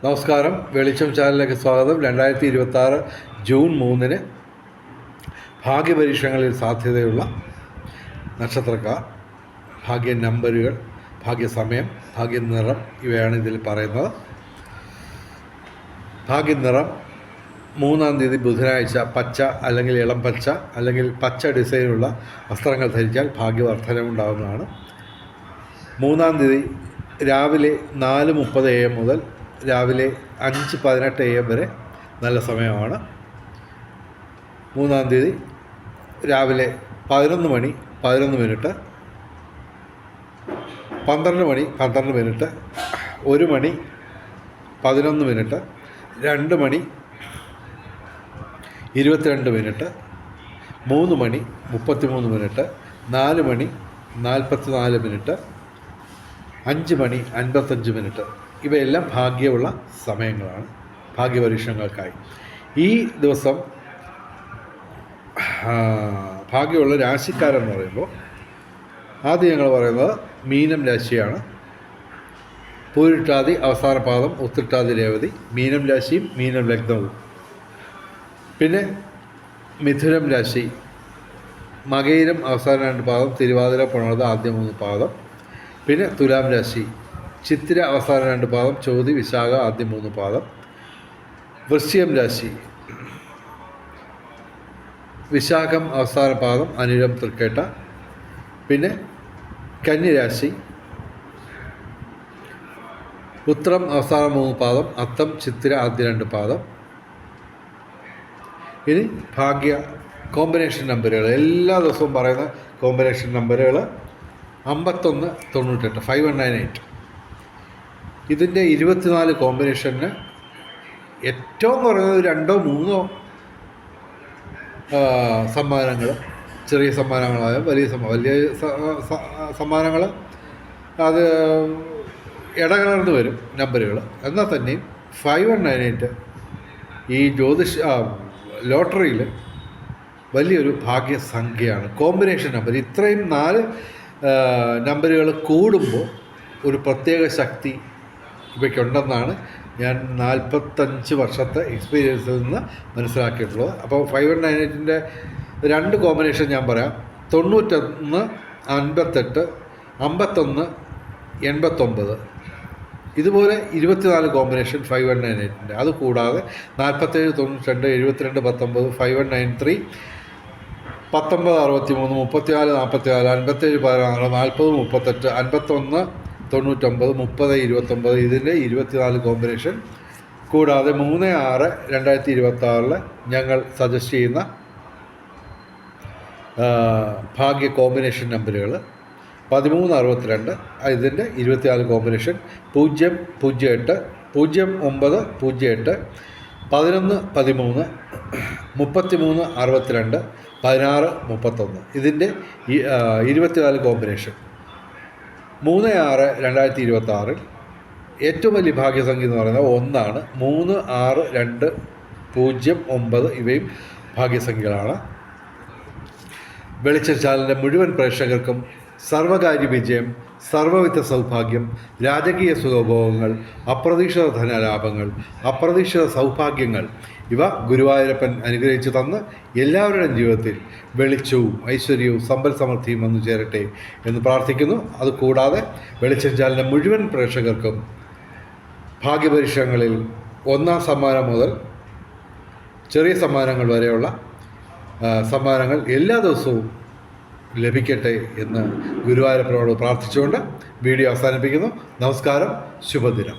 നമസ്കാരം. വെളിച്ചം ചാനലിലേക്ക് സ്വാഗതം. 2026 ജൂൺ 3 ഭാഗ്യപരീക്ഷണങ്ങളിൽ സാധ്യതയുള്ള നക്ഷത്രക്കാർ, ഭാഗ്യ നമ്പറുകൾ, ഭാഗ്യസമയം, ഭാഗ്യനിറം ഇവയാണ് ഇതിൽ പറയുന്നത്. ഭാഗ്യനിറം 3-ാം തീയതി ബുധനാഴ്ച പച്ച അല്ലെങ്കിൽ ഇളം പച്ച അല്ലെങ്കിൽ പച്ച ഡിസൈനുള്ള വസ്ത്രങ്ങൾ ധരിച്ചാൽ ഭാഗ്യവർദ്ധനവുണ്ടാകുന്നതാണ്. 3-ാം തീയതി രാവിലെ 4:30 AM മുതൽ രാവിലെ 5:18 AM വരെ നല്ല സമയമാണ്. 3-ാം തീയതി രാവിലെ 11 മണി 11 മിനിറ്റ്, 12 മണി 12 മിനിറ്റ്, 1 മണി 11 മിനിറ്റ്, 2 മണി 22 മിനിറ്റ്, 3 മണി 33 മിനിറ്റ്, 4 മണി 44 മിനിറ്റ്, 5 മണി 55 മിനിറ്റ്. ഇവയെല്ലാം ഭാഗ്യമുള്ള സമയങ്ങളാണ് ഭാഗ്യപരീക്ഷണങ്ങൾക്കായി. ഈ ദിവസം ഭാഗ്യമുള്ള രാശിക്കാരെന്ന് പറയുമ്പോൾ ആദ്യം ഞങ്ങൾ പറയുന്നത് മീനം രാശിയാണ്. പൂരിട്ടാതി അവസാന പാദം, ഉത്രട്ടാതി രേവതി, മീനം രാശിയും മീനം ലഗ്നവും. പിന്നെ മിഥുനം രാശി, മകയിരം അവസാന 2 പാദം, തിരുവാതിര പുണർത ആദ്യ 3 പാദം. പിന്നെ തുലാം രാശി, ചിത്തിര അവസാന 2 പാദം, ചോതി വിശാഖ ആദ്യ 3 പാദം. വൃശ്ചികം രാശി, വിശാഖം അവസാന പാദം, അനിഴം തൃക്കേട്ട. പിന്നെ കന്യരാശി, ഉത്രം അവസാന 3 പാദം, അത്തം ചിത്തിര ആദ്യ 2 പാദം. ഇനി ഭാഗ്യ കോമ്പിനേഷൻ നമ്പറുകൾ, എല്ലാ ദിവസവും പറയുന്ന കോമ്പിനേഷൻ നമ്പറുകൾ 5198 5198. ഇതിൻ്റെ 24 കോമ്പിനേഷന് ഏറ്റവും കുറഞ്ഞത് 2-3 സമ്മാനങ്ങൾ, ചെറിയ സമ്മാനങ്ങളായ വലിയ സമ്മാനങ്ങൾ അത് ഇടകലർന്ന് വരും നമ്പറുകൾ. എന്നാൽ തന്നെയും 5198 ഈ ലോട്ടറിയിൽ വലിയൊരു ഭാഗ്യസംഖ്യയാണ്. കോമ്പിനേഷൻ നമ്പർ ഇത്രയും 4 നമ്പറുകൾ കൂടുമ്പോൾ ഒരു പ്രത്യേക ശക്തി ഇവയ്ക്കുണ്ടെന്നാണ് ഞാൻ 45 വർഷത്തെ എക്സ്പീരിയൻസിൽ നിന്ന് മനസ്സിലാക്കിയിട്ടുള്ളത്. അപ്പോൾ 5198ൻ്റെ 2 കോമ്പിനേഷൻ ഞാൻ പറയാം. 91 58 51 89. ഇതുപോലെ 24 കോമ്പിനേഷൻ 5198ൻ്റെ. അതുകൂടാതെ 47 92 72 19 5193 19 63 34 44 57 16 40 38 51 99 30 29. ഇതിൻ്റെ 24 കോമ്പിനേഷൻ കൂടാതെ 3/6/2026 ഞങ്ങൾ സജസ്റ്റ് ചെയ്യുന്ന ഭാഗ്യ കോമ്പിനേഷൻ നമ്പറുകൾ 1362. ഇതിൻ്റെ 24 കോമ്പിനേഷൻ 008 09 08 11 13 33 62 16 31. ഇതിൻ്റെ 24 കോമ്പിനേഷൻ 3/6/2026 ഏറ്റവും വലിയ ഭാഗ്യസംഖ്യ എന്ന് പറയുന്നത് 1 3 6 2 0 9. ഇവയും ഭാഗ്യസംഖ്യകളാണ്. വെളിച്ചം ചാനലിൻ്റെ മുഴുവൻ പ്രേക്ഷകർക്കും സർവകാര്യ വിജയം, സർവവിധ സൗഭാഗ്യം, രാജകീയ സുഖഭോഗങ്ങൾ, അപ്രതീക്ഷിത ധനലാഭങ്ങൾ, അപ്രതീക്ഷിത സൗഭാഗ്യങ്ങൾ ഇവ ഗുരുവായൂരപ്പൻ അനുഗ്രഹിച്ചു തന്ന് എല്ലാവരുടെയും ജീവിതത്തിൽ വെളിച്ചവും ഐശ്വര്യവും സമ്പൽ സമൃദ്ധിയും വന്നു ചേരട്ടെ എന്ന് പ്രാർത്ഥിക്കുന്നു. അതുകൂടാതെ വെളിച്ചം ചാനലിൻ്റെ മുഴുവൻ പ്രേക്ഷകർക്കും ഭാഗ്യപരീക്ഷണങ്ങളിൽ 1-ാം സമ്മാനം മുതൽ ചെറിയ സമ്മാനങ്ങൾ വരെയുള്ള സമ്മാനങ്ങൾ എല്ലാ ദിവസവും ലഭിക്കട്ടെ എന്ന് ഗുരുവായൂരപ്പനോട് പ്രാർത്ഥിച്ചുകൊണ്ട് വീഡിയോ അവസാനിപ്പിക്കുന്നു. നമസ്കാരം, ശുഭദിനം.